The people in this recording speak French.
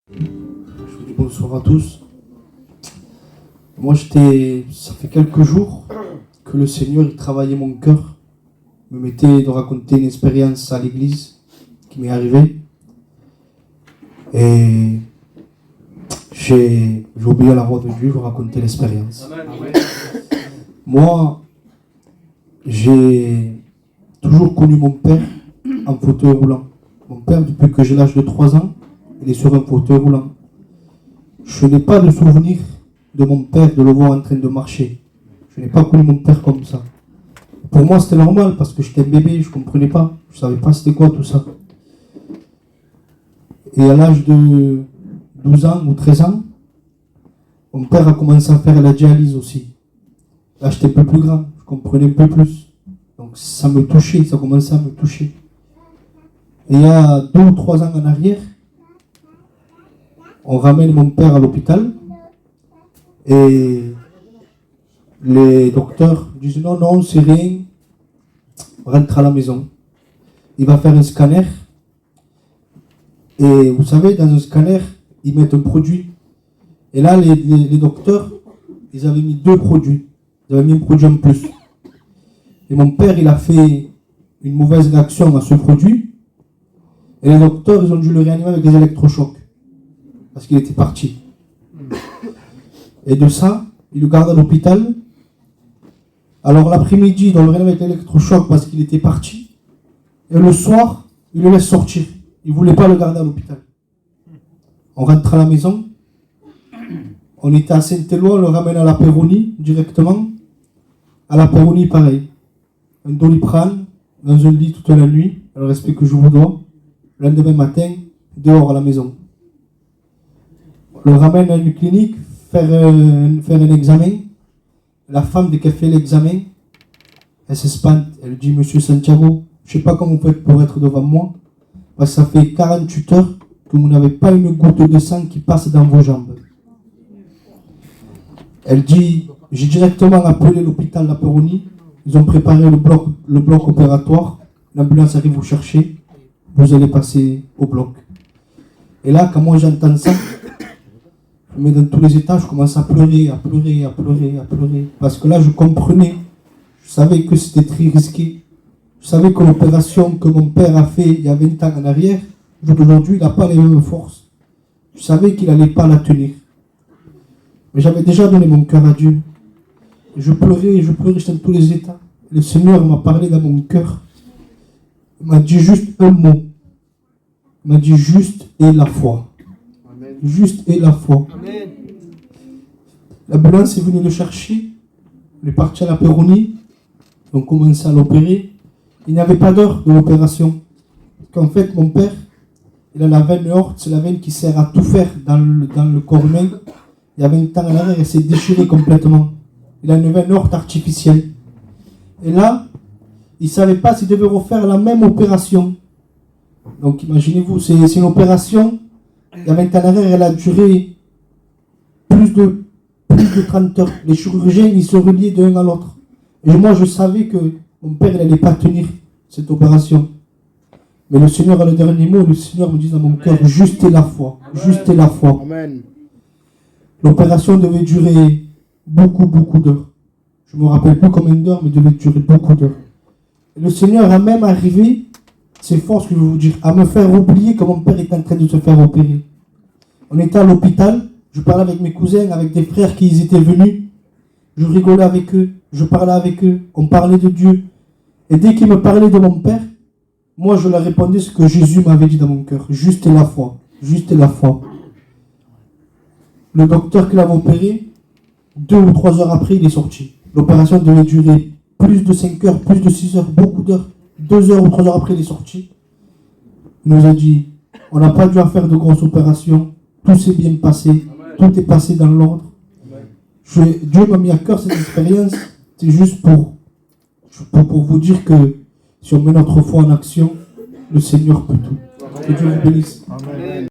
Je vous dis bonsoir à tous. Moi, ça fait quelques jours que le Seigneur il travaillait mon cœur, me mettait de raconter une expérience à l'église qui m'est arrivée. Et j'ai obéi à la voix de Dieu, je vous raconter l'expérience. Moi, j'ai toujours connu mon père en fauteuil roulant. Mon père, depuis que j'ai l'âge de 3 ans, il est sur un fauteuil roulant. Je n'ai pas de souvenir de mon père, de le voir en train de marcher. Je n'ai pas connu mon père comme ça. Pour moi, c'était normal parce que j'étais un bébé, je ne comprenais pas. Je ne savais pas c'était quoi tout ça. Et à l'âge de 12 ans ou 13 ans, mon père a commencé à faire la dialyse aussi. Là, j'étais un peu plus grand, je comprenais un peu plus. Donc ça me touchait, ça commençait à me toucher. Et il y a 2 ou 3 ans en arrière, on ramène mon père à l'hôpital et les docteurs disent non, c'est rien, rentre à la maison. Il va faire un scanner et vous savez, dans un scanner, ils mettent un produit. Et là, les docteurs, ils avaient mis 2 produits. Ils avaient mis un produit en plus. Et mon père, il a fait une mauvaise réaction à ce produit. Et les docteurs, ils ont dû le réanimer avec des électrochocs. Parce qu'il était parti. Et de ça, ils le gardent à l'hôpital. Alors l'après-midi, ils ont le réanimé avec l'électrochoc parce qu'il était parti. Et le soir, ils le laissent sortir. Ils ne voulaient pas le garder à l'hôpital. On rentre à la maison. On était à Saint-Éloi, on le ramène à la Péronie directement. À la Péronie, pareil. Un Doliprane, dans un lit toute la nuit, le respect que je vous dois. Le lendemain matin, dehors à la maison. On le ramène à une clinique, faire un examen. La femme, dès qu'elle fait l'examen, elle s'espante. Elle dit, Monsieur Santiago, je ne sais pas comment vous faites pour être devant moi, parce que ça fait 48 heures que vous n'avez pas une goutte de sang qui passe dans vos jambes. Elle dit, j'ai directement appelé l'hôpital La Péronie. Ils ont préparé le bloc opératoire. L'ambulance arrive vous chercher. Vous allez passer au bloc. Et là, quand moi j'entends ça, je me mets dans tous les états, je commence à pleurer. Parce que là, je comprenais. Je savais que c'était très risqué. Je savais que l'opération que mon père a fait il y a 20 ans en arrière, aujourd'hui, il n'a pas les mêmes forces. Je savais qu'il n'allait pas la tenir. Mais j'avais déjà donné mon cœur à Dieu. Et je pleurais, j'étais dans tous les états. Le Seigneur m'a parlé dans mon cœur. Il m'a dit juste un mot. Il m'a dit juste et la foi. Amen. Juste et la foi. Amen. L'ambulance est venue le chercher. Il est parti à la Péronie. On commençait à l'opérer. Il n'y avait pas d'heure de l'opération. Qu'en fait, mon père, il a la veine aorte, c'est la veine qui sert à tout faire dans le corps humain. Il y a 20 ans en arrière, elle s'est déchirée complètement. Il a une veine aorte artificielle. Et là, il ne savait pas s'il devait refaire la même opération. Donc imaginez-vous, c'est une opération, il y a 20 ans en arrière, elle a duré plus de 30 heures. Les chirurgiens, ils se reliaient de l'un à l'autre. Et moi, je savais que mon père, il n'allait pas tenir cette opération. Mais le Seigneur a le dernier mot, le Seigneur me dit dans mon cœur, juste et la foi. Juste et la foi. Amen. L'opération devait durer beaucoup d'heures. Je ne me rappelle plus combien d'heures, mais devait durer beaucoup d'heures. Et le Seigneur a même arrivé, c'est fort ce que je veux vous dire, à me faire oublier que mon père était en train de se faire opérer. On était à l'hôpital, je parlais avec mes cousins, avec des frères qui étaient venus. Je rigolais avec eux, je parlais avec eux, on parlait de Dieu. Et dès qu'ils me parlaient de mon père, moi je leur répondais ce que Jésus m'avait dit dans mon cœur. Juste la foi, juste la foi. Le docteur qui l'avait opéré, 2 ou 3 heures après, il est sorti. L'opération devait durer plus de 5 heures, plus de 6 heures, beaucoup d'heures. 2 heures ou 3 heures après, il est sorti. Il nous a dit, on n'a pas dû faire de grosses opérations. Tout s'est bien passé. Amen. Tout est passé dans l'ordre. Dieu m'a mis à cœur cette expérience. C'est juste pour vous dire que si on met notre foi en action, le Seigneur peut tout. Que Dieu vous bénisse. Amen.